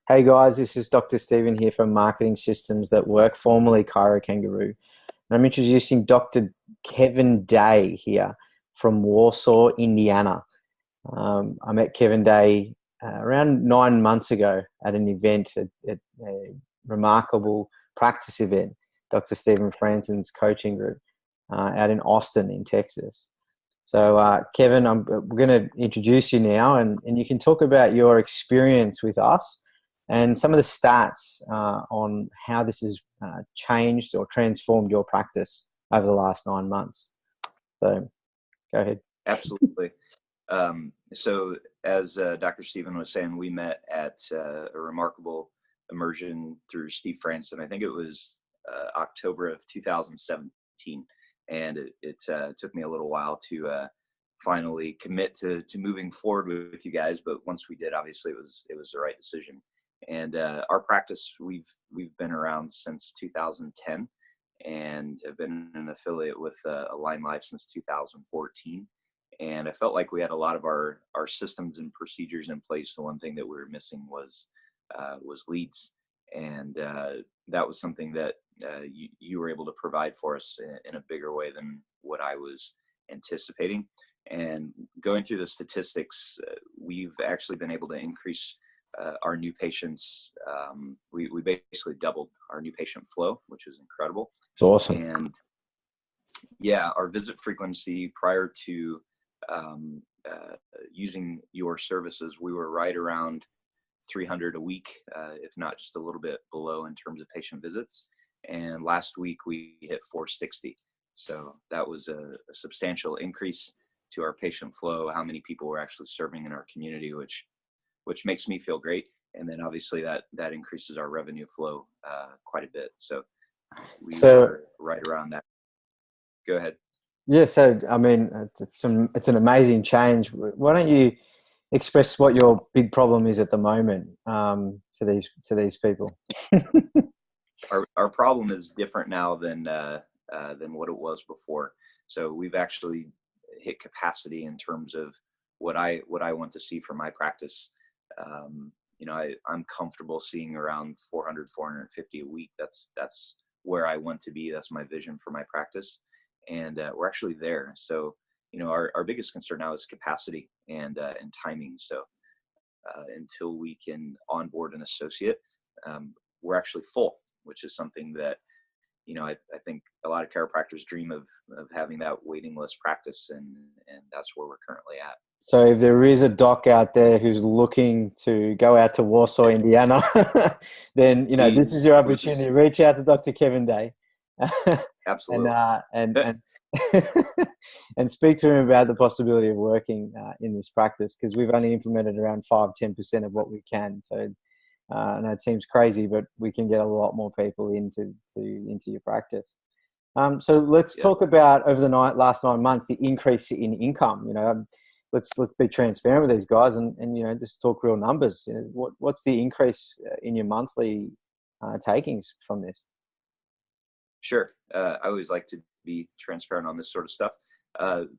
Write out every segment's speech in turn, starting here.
Hey guys, this is Dr. Stephen here from Marketing Systems That Work, formerly Chiro Kangaroo. And I'm introducing Dr. Kevin Day here from Warsaw, Indiana. I met Kevin Day around 9 months ago at an event, at a remarkable practice event, Dr. Stephen Franson's coaching group out in Austin in Texas. So, Kevin, we're going to introduce you now, and you can talk about your experience with us and some of the stats on how this has changed or transformed your practice over the last 9 months. So, go ahead. Absolutely. So, as Dr. Stephen was saying, we met at a remarkable immersion through Steve Franson. I think it was October of 2017. And it took me a little while to finally commit to moving forward with you guys. But once we did, obviously it was the right decision. And our practice, we've been around since 2010, and have been an affiliate with Align Life since 2014. And I felt like we had a lot of our systems and procedures in place. The one thing that we were missing was leads, and that was something that you were able to provide for us in a bigger way than what I was anticipating. And going through the statistics, we've actually been able to increase our new patients. We basically doubled our new patient flow, which is incredible. It's awesome. And yeah, our visit frequency prior to using your services, we were right around 300 a week, if not just a little bit below in terms of patient visits. And last week we hit 460. So that was a substantial increase to our patient flow, how many people we're actually serving in our community, which makes me feel great. And then obviously that increases our revenue flow quite a bit. So we were right around that. Go ahead. Yeah, so I mean, it's an amazing change. Why don't you express what your big problem is at the moment to these people? Our problem is different now than what it was before. So we've actually hit capacity in terms of what I want to see for my practice. I'm comfortable seeing around 400, 450 a week. That's where I want to be. That's my vision for my practice. And we're actually there. So, our biggest concern now is capacity and timing. So until we can onboard an associate, we're actually full, which is something that, I think a lot of chiropractors dream of having that waiting list practice, and that's where we're currently at. So if there is a doc out there who's looking to go out to Warsaw, Indiana, then, this is your opportunity. Reach out to Dr. Kevin Day. Absolutely. and and speak to him about the possibility of working in this practice, because we've only implemented around 5-10% of what we can. So I know it seems crazy, but we can get a lot more people into your practice. So let's talk about over the last 9 months, the increase in income. Let's be transparent with these guys and just talk real numbers. What's the increase in your monthly takings from this? Sure. I always like to be transparent on this sort of stuff.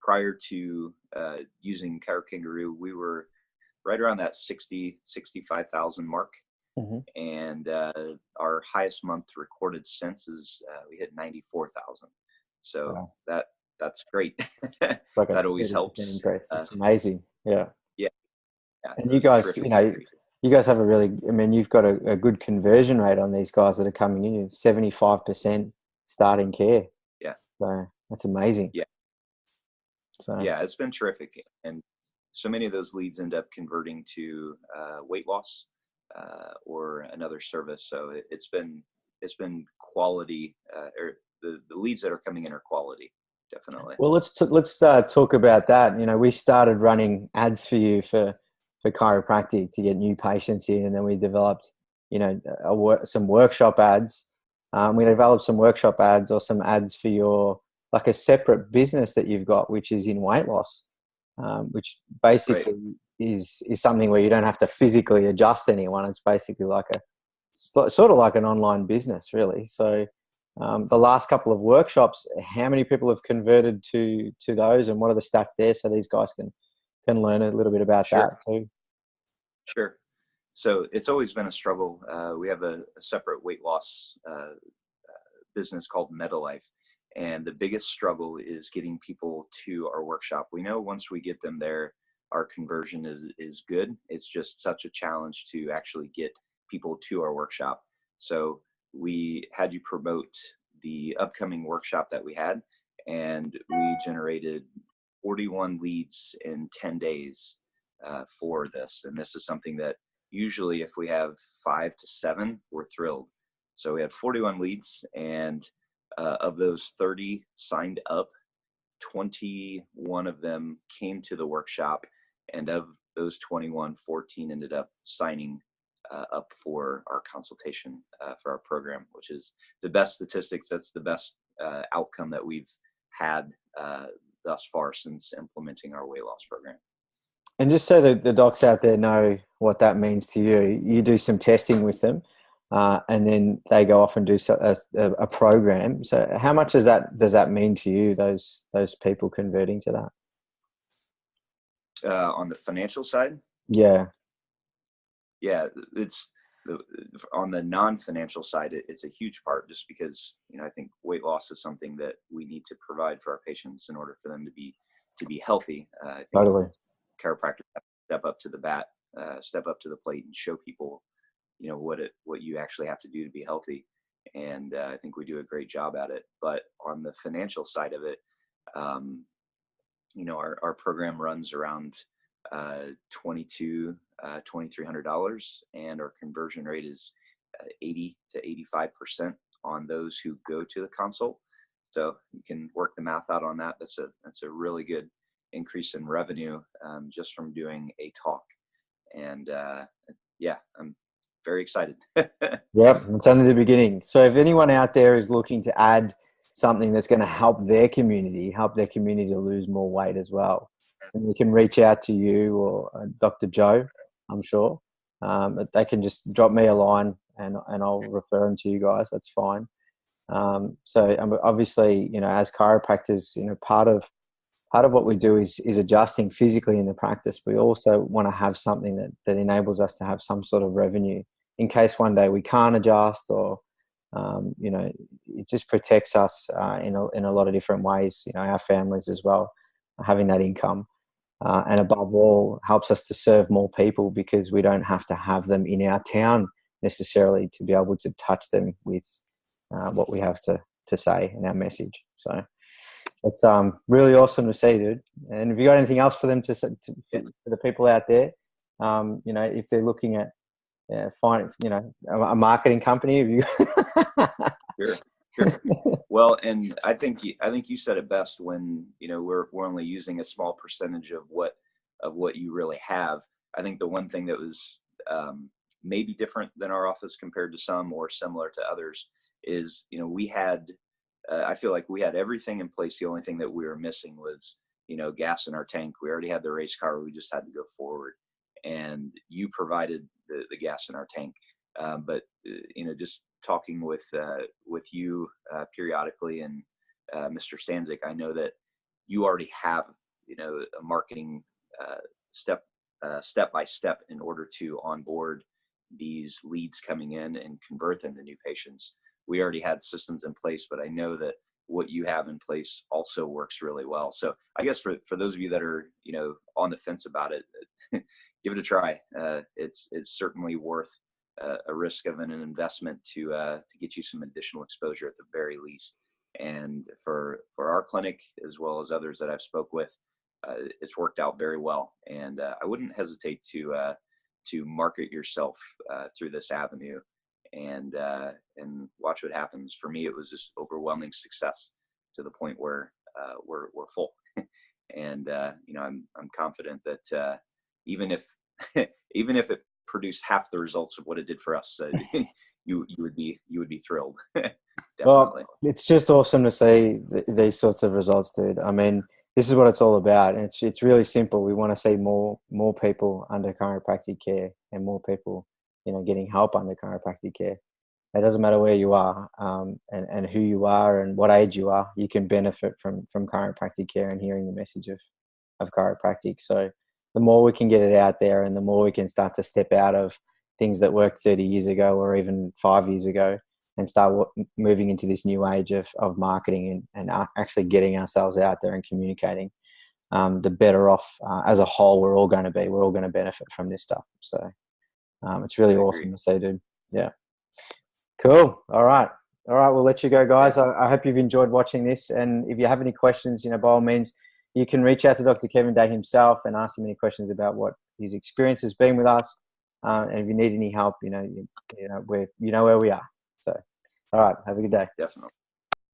Prior to using Chiro Kangaroo, we were right around that 65,000 mark. Mm-hmm. And our highest month recorded since is we hit 94,000. So wow. That's great. Like that always helps. It's amazing. Yeah. Yeah. And you guys, you guys have you've got a good conversion rate on these guys that are coming in. 75% starting care. Yeah. So that's amazing. Yeah. So yeah, it's been terrific. And so many of those leads end up converting to weight loss or another service. So it's been quality, or the leads that are coming in are quality, definitely. Well, let's talk about that. We started running ads for you for chiropractic to get new patients in, and then we developed, some workshop ads. We developed some workshop ads or some ads for your, like a separate business that you've got, which is in weight loss, which basically is something where you don't have to physically adjust anyone. It's basically sort of like an online business, really. So the last couple of workshops, how many people have converted to those, and what are the stats there, so these guys can learn a little bit about that too? Sure. So it's always been a struggle. We have a separate weight loss business called MetaLife. And the biggest struggle is getting people to our workshop. We know once we get them there, our conversion is good. It's just such a challenge to actually get people to our workshop. So we had to promote the upcoming workshop that we had, and we generated 41 leads in 10 days for this. And this is something that usually if we have 5 to 7, we're thrilled. So we had 41 leads, and of those 30 signed up, 21 of them came to the workshop, and of those 21, 14 ended up signing up for our consultation for our program, which is the best statistics. That's the best outcome that we've had thus far since implementing our weight loss program. And just so that the docs out there know what that means to you, you do some testing with them, and then they go off and do a program. So how much does that mean to you, those people converting to that? On the financial side? Yeah. Yeah, it's on the non-financial side, it's a huge part, just because, I think weight loss is something that we need to provide for our patients in order for them to be healthy. I think Totally. chiropractors have to step up to the bat, step up to the plate, and show people, what you actually have to do to be healthy. And I think we do a great job at it. But on the financial side of it, our program runs around $2,300, and our conversion rate is 80 to 85% on those who go to the consult. So you can work the math out on that. That's a really good increase in revenue just from doing a talk. And I'm very excited. Yep, it's only the beginning. So if anyone out there is looking to add something that's going to help their community to lose more weight as well, and you can reach out to you or Dr. Joe, I'm sure. They can just drop me a line and I'll refer them to you guys. That's fine. So obviously, as chiropractors, part of what we do is adjusting physically in the practice. We also want to have something that enables us to have some sort of revenue in case one day we can't adjust, or it just protects us in a lot of different ways. Our families as well, having that income, and above all, helps us to serve more people, because we don't have to have them in our town necessarily to be able to touch them with what we have to say in our message. So it's really awesome to see, dude. And have you got anything else for them for the people out there? If they're looking at find a marketing company, have you? Sure. Well, and I think you said it best when we're only using a small percentage of what you really have. I think the one thing that was maybe different than our office compared to some, or similar to others, is we had I feel like we had everything in place. The only thing that we were missing was gas in our tank. We already had the race car. We just had to go forward, and you provided the gas in our tank. But just talking with you periodically, and Mr. Stanzik, I know that you already have a marketing step by step in order to onboard these leads coming in and convert them to new patients. We already had systems in place, but I know that what you have in place also works really well. So I guess for those of you that are on the fence about it, give it a try. It's certainly worth a risk of an investment to get you some additional exposure at the very least. And for our clinic, as well as others that I've spoke with, it's worked out very well. And I wouldn't hesitate to market yourself through this avenue, and watch what happens. For me, it was just overwhelming success to the point where we're full. And I'm confident that even if it produced half the results of what it did for us, you would be thrilled. Definitely. Well, it's just awesome to see these sorts of results, dude. I mean, this is what it's all about, and it's really simple. We want to see more people under chiropractic care, and more people getting help under chiropractic care. It doesn't matter where you are, and who you are, and what age you are. You can benefit from chiropractic care and hearing the message of chiropractic. So the more we can get it out there, and the more we can start to step out of things that worked 30 years ago or even 5 years ago, and start moving into this new age of marketing and actually getting ourselves out there and communicating, the better off as a whole we're all going to be. We're all going to benefit from this stuff. So it's really awesome to see, dude. Yeah. Cool. All right. We'll let you go, guys. Yeah. I hope you've enjoyed watching this. And if you have any questions, by all means, you can reach out to Dr. Kevin Day himself and ask him any questions about what his experience has been with us. And if you need any help, you know where we are. So, all right. Have a good day. Definitely.